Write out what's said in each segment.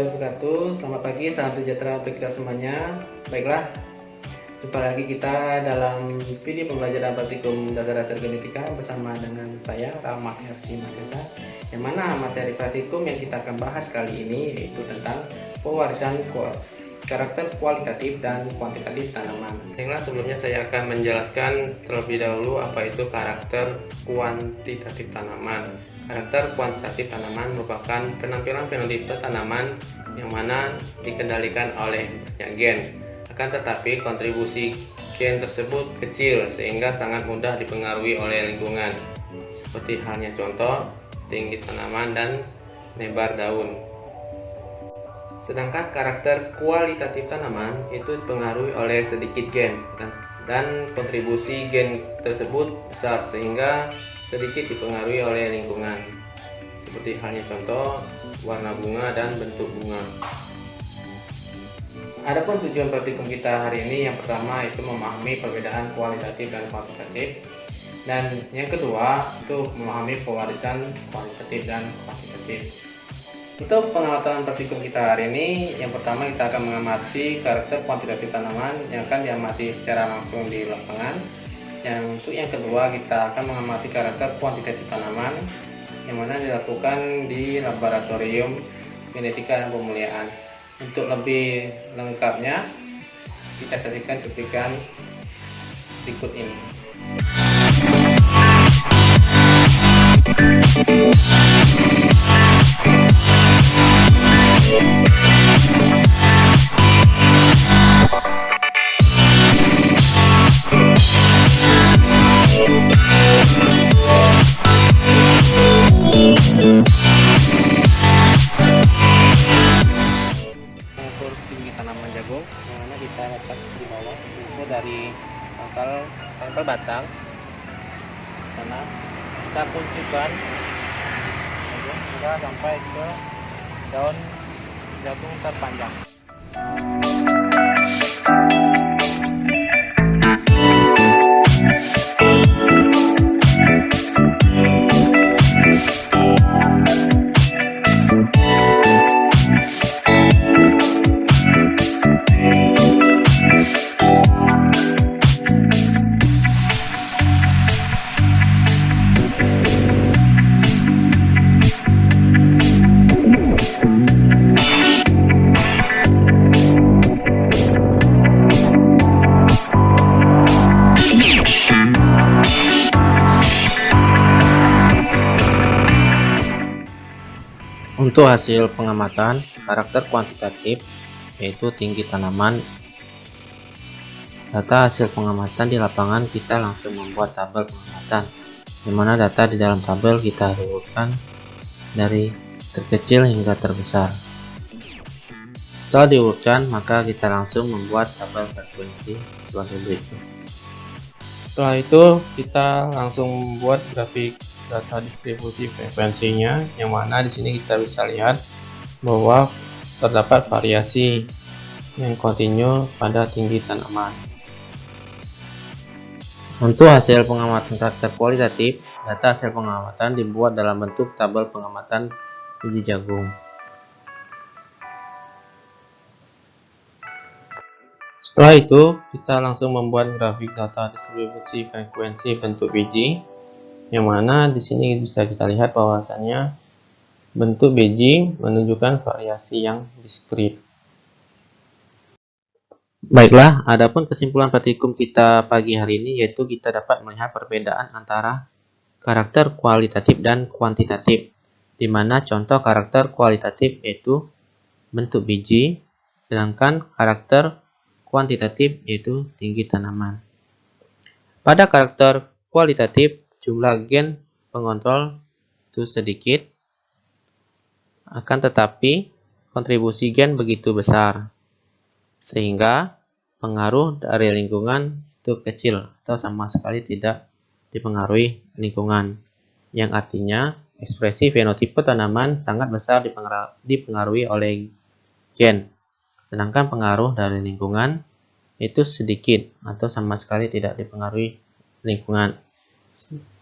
warahmatullahi wabarakatuh. Selamat pagi, salam sejahtera untuk kita semuanya. Baiklah, jumpa lagi kita dalam video pembelajaran praktikum dasar-dasar genetika bersama dengan saya Rahmat RC Matesa. Yang mana materi praktikum yang kita akan bahas kali ini yaitu tentang pewarisan karakter kualitatif dan kuantitatif tanaman. Baiklah, sebelumnya saya akan menjelaskan terlebih dahulu apa itu karakter kuantitatif tanaman. Karakter kuantitatif tanaman merupakan penampilan fenotipe tanaman yang mana dikendalikan oleh banyak gen. Akan tetapi kontribusi gen tersebut kecil sehingga sangat mudah dipengaruhi oleh lingkungan. Seperti halnya contoh tinggi tanaman dan lebar daun. Sedangkan karakter kualitatif tanaman itu dipengaruhi oleh sedikit gen dan kontribusi gen tersebut besar sehingga sedikit dipengaruhi oleh lingkungan, seperti halnya contoh warna bunga dan bentuk bunga. Adapun tujuan praktikum kita hari ini, yang pertama itu memahami perbedaan kualitatif dan kuantitatif, dan yang kedua itu memahami pewarisan kualitatif dan kuantitatif. Untuk pengamatan praktikum kita hari ini, yang pertama kita akan mengamati karakter kuantitatif tanaman yang akan diamati secara langsung di lapangan. Untuk yang kedua kita akan mengamati karakter kuantitatif tanaman yang mana dilakukan di laboratorium genetika dan pemulihan. Untuk lebih lengkapnya kita saksikan cuplikan berikut ini. Tanaman jagung yang mana kita letak di bawah itu dari pangkal batang sana kita kuncukan hingga sampai ke daun jagung terpanjang. Untuk hasil pengamatan karakter kuantitatif yaitu tinggi tanaman. Data hasil pengamatan di lapangan kita langsung membuat tabel pengamatan, di mana data di dalam tabel kita urutkan dari terkecil hingga terbesar. Setelah diurutkan, maka kita langsung membuat tabel frekuensi sebagai berikut. Setelah itu kita langsung membuat grafik data distribusi frekuensinya, yang mana di sini kita bisa lihat bahwa terdapat variasi yang kontinu pada tinggi tanaman. Untuk hasil pengamatan karakter kualitatif, data hasil pengamatan dibuat dalam bentuk tabel pengamatan biji jagung. Setelah itu, kita langsung membuat grafik data distribusi frekuensi bentuk biji, yang mana di sini bisa kita lihat bahwasannya bentuk biji menunjukkan variasi yang diskrit. Baiklah, adapun kesimpulan praktikum kita pagi hari ini yaitu kita dapat melihat perbedaan antara karakter kualitatif dan kuantitatif, di mana contoh karakter kualitatif yaitu bentuk biji, sedangkan karakter kuantitatif yaitu tinggi tanaman. Pada karakter kualitatif, jumlah gen pengontrol itu sedikit, akan tetapi kontribusi gen begitu besar, sehingga pengaruh dari lingkungan itu kecil atau sama sekali tidak dipengaruhi lingkungan, yang artinya ekspresi fenotipe tanaman sangat besar dipengaruhi oleh gen, sedangkan pengaruh dari lingkungan itu sedikit atau sama sekali tidak dipengaruhi lingkungan,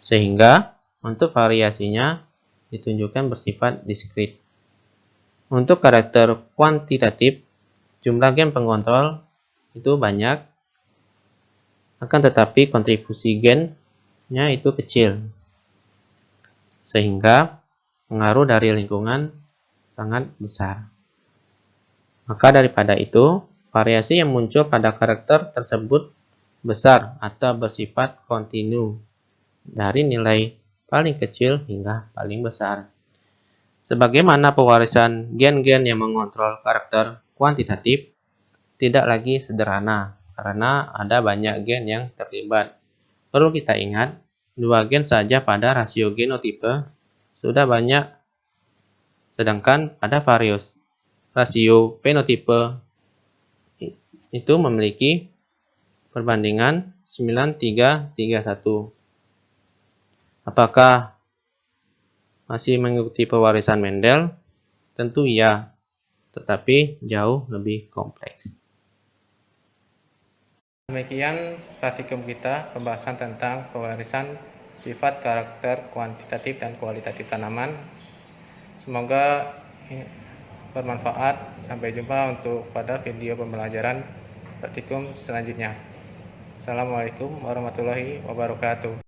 sehingga untuk variasinya ditunjukkan bersifat diskrit. Untuk karakter kuantitatif, jumlah gen pengontrol itu banyak, akan tetapi kontribusi gennya itu kecil, sehingga pengaruh dari lingkungan sangat besar. Maka daripada itu, variasi yang muncul pada karakter tersebut besar atau bersifat kontinu, dari nilai paling kecil hingga paling besar. Sebagaimana pewarisan gen-gen yang mengontrol karakter kuantitatif tidak lagi sederhana karena ada banyak gen yang terlibat. Perlu kita ingat, 2 gen saja pada rasio genotipe sudah banyak, sedangkan pada rasio fenotipe itu memiliki perbandingan 9331. Apakah masih mengikuti pewarisan Mendel? Tentu ya, tetapi jauh lebih kompleks. Demikian praktikum kita pembahasan tentang pewarisan sifat karakter kuantitatif dan kualitatif tanaman. Semoga bermanfaat. Sampai jumpa untuk pada video pembelajaran praktikum selanjutnya. Assalamualaikum warahmatullahi wabarakatuh.